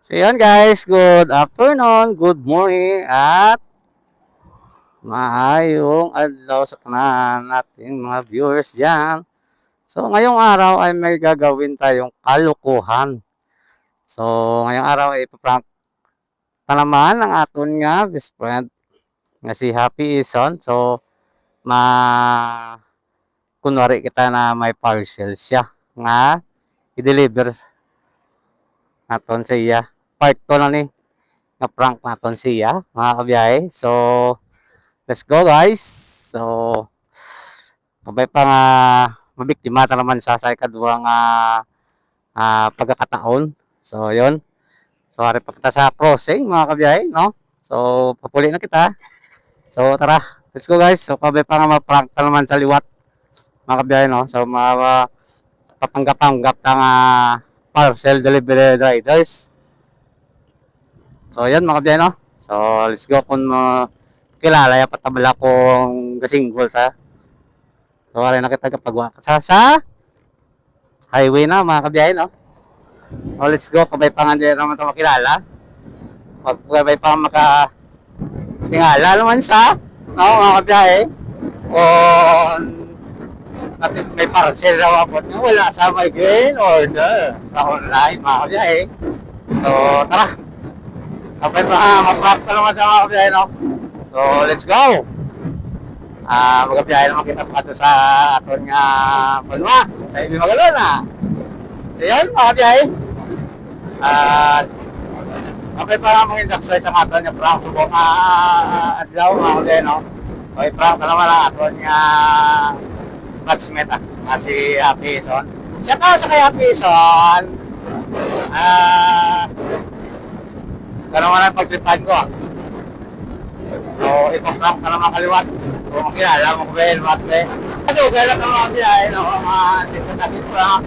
So yun guys, good afternoon, good morning, at maayong adlaw sa tanan nating mga viewers dyan. So ngayong araw ay may gagawin tayong kalukuhan. So ngayong araw ay ipaprank ta naman ang aton nga best friend nga si Happy Ison. So ma kunwari kita na may parcel siya nga i-deliver naton sa iya. Part 2 na ni nga prank naton siya mga kabiyahe. So let's go guys. So kabay pa nga mabiktima ta naman sa ikaduha nga pagkakataon. So yon. So ari pa kita sa crossing mga kabiyahe, no? So papuli na kita. So tara, let's go guys. So kabay pa nga ma-prank ta naman sa liwat mga kabiyahe, no? So papanggap-panggap ta nga parcel delivery riders. So yan mga kabiyahe, no? So let's go kung kilala ya patabla kong gasinggol sa. So wala na kita kapag sa highway na mga kabiyahe, no? So let's go, kabay pa nga din naman ito makilala. Kabay pa maka tingala naman sa, no mga kabiyahe. Kung natin may parcel na wapot nyo, wala sa may gain order sa online mga kabiyahe. So tara, kabay pa nga maprak pa naman sa mga kabiyahe, no? So let's go. Magabiyahe naman kita pa sa aton nga Banwa sa Ibi Magalona. So yun mga kabiyahe. Okay pa nga mga insaksay sa aton nga prank subong adlaw mga kabiyahe, no? Okay, prank na naman ang aton nga batchmate si Happy Ison. Shout out sa kay Happy Ison. Gano'n man ang pagtripan ko. So, ipaprank ka naman kaliwat. Kung makilala mo ko ba yun, matre. Ito, kaya lang naman biyahe, no? Mga disasakit ko lang.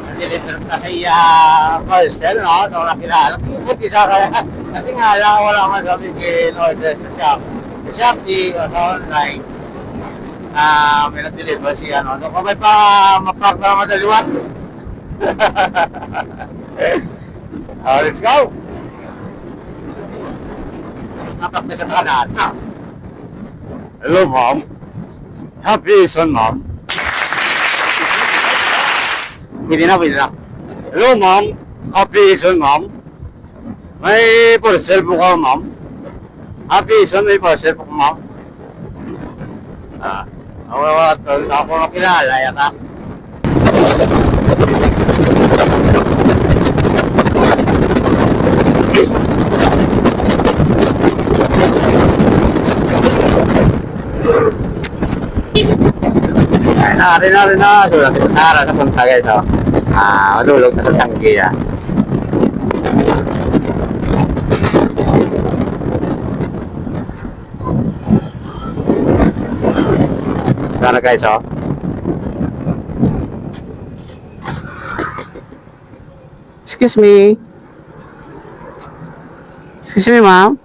Nandilitter ka sa iya parcel, no? So, nakilala. Kipot isa kaya. Kasi nga lang, wala man sabi in order sa shop. Sa Shopee, o sa online. May nag-deliver siya, no? So, kung may pa maprank ka naman sa liwat. Let's go! Napakita sa kanan. Hello, ma'am. Happy Ison, ma'am. Pwede na. Hello, ma'am. Happy Ison, ma'am. May parcel po ka, ma'am. Happy Ison, may parcel po ka, ma'am. Ako nakilala, yan ha. Rin na. So, lagi sa tara sa punta guys, so. Madulog na sa tanggi, ya. Sana guys, oh. Excuse me. Excuse me, ma'am.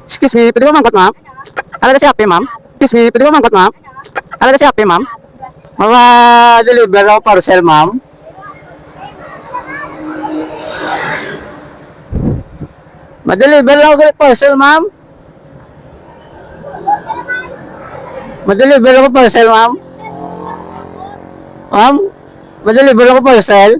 Excuse me, pwede ko mangkot, ma'am? Ano na si Happy, ma'am? Excuse me, pwede ko mangkot, ma'am? Ano na si Happy, ma'am? Deliver ako parcel, ma'am. Ma-deliver ako parcel, ma'am. Ma-deliver ako parcel, ma'am. Ma'am, ma-deliver ako parcel.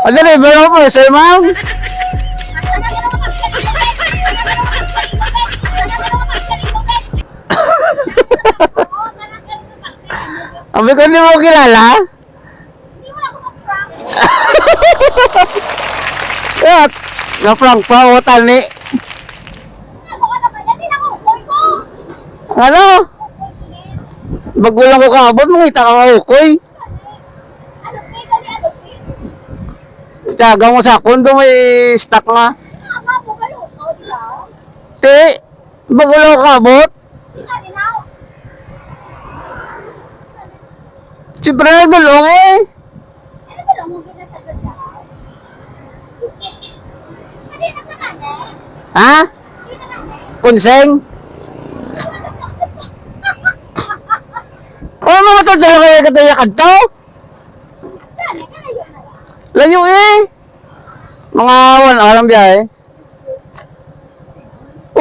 Ma-deliver ako parcel, ma'am. Abi ko hindi mo kilala? Yan, na-prank pa ako tani. Ano? Bagulang ko kaabot, mungita ka nga ukoy. Tiyaga mo sa kondo, may stock nga. Ti, bagulang ko kaabot. Siyempre na gulong eh. Ha? Kunseng. Oh, mga to sa kaya kataya kadto. Layo eh. Mga 1 hour ang biyahe.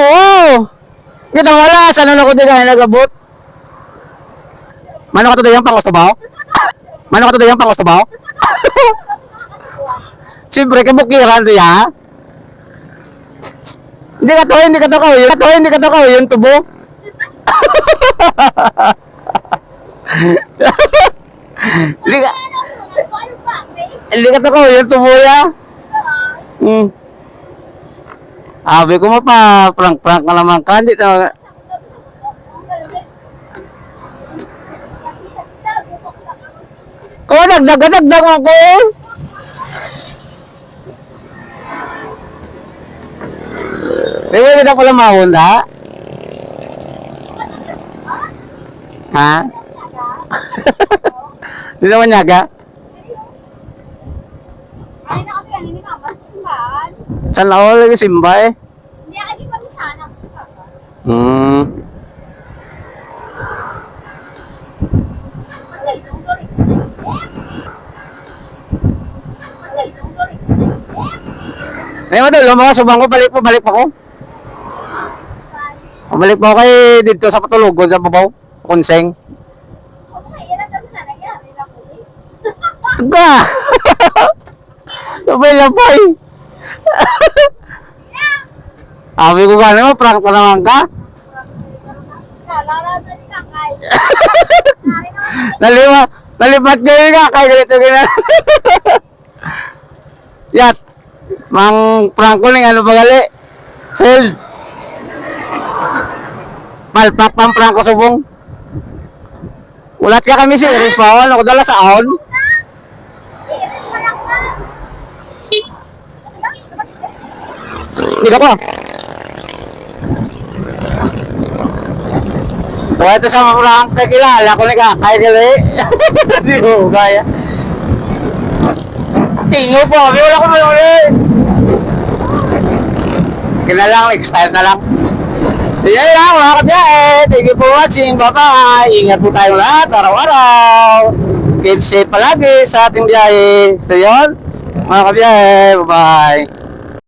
Oo. Kita wala sana na ko di kaya nagabot. Mano ka to dayang pangustabaw? Mano ka to dayang pangustabaw? Siyempre kabukiran diya. Hindi ka to kayo yung tubo. Hindi ka hindi ka to kayo yung tubo ya. Hmm. Sabi ko mo pa, prank-prank ka naman ka. Hindi na. Kung dagdag mo ko. Hindi na pala mahunda. Ha? Hindi naman nyaga. Ay, na kami yan, hindi ka masisimbahan. Saan ako lagi simba eh? Hindi ka di pamisahan ang masisimbahan. Hmm. Kasi itong tuloy. Kasi itong tuloy. Ay, madalo, mga subang ko, balik pa ko. Balik pa ko kay dito sa Patulugon, sa Babaw, Kunseng. Ako nga, yan ang kasi na nangyari na ko eh. Taga! Labay. Sabi ko gano'n, prank pa naman ka. Nalala ni Kakay. Nalipat kayo ka, kaya ganito gina. Yat, mang prank ko ng ano bagali. Full. Malpak pang prank ko subong. Ulat ka kami si Iris pa, ako dala sa ahon. Hindi ka pa. So ito sa mga prank na kilala ko ni Kakay gali. Hindi ko kaya. Tingo po, wala ko mali. Kinalang, next time na lang. So yan lang mga kabiyahe. Thank you for watching. Bye-bye. Ingat po tayong lahat araw-araw. Keep safe palagi sa ating biyahe. So yun mga kabiyahe. Bye-bye.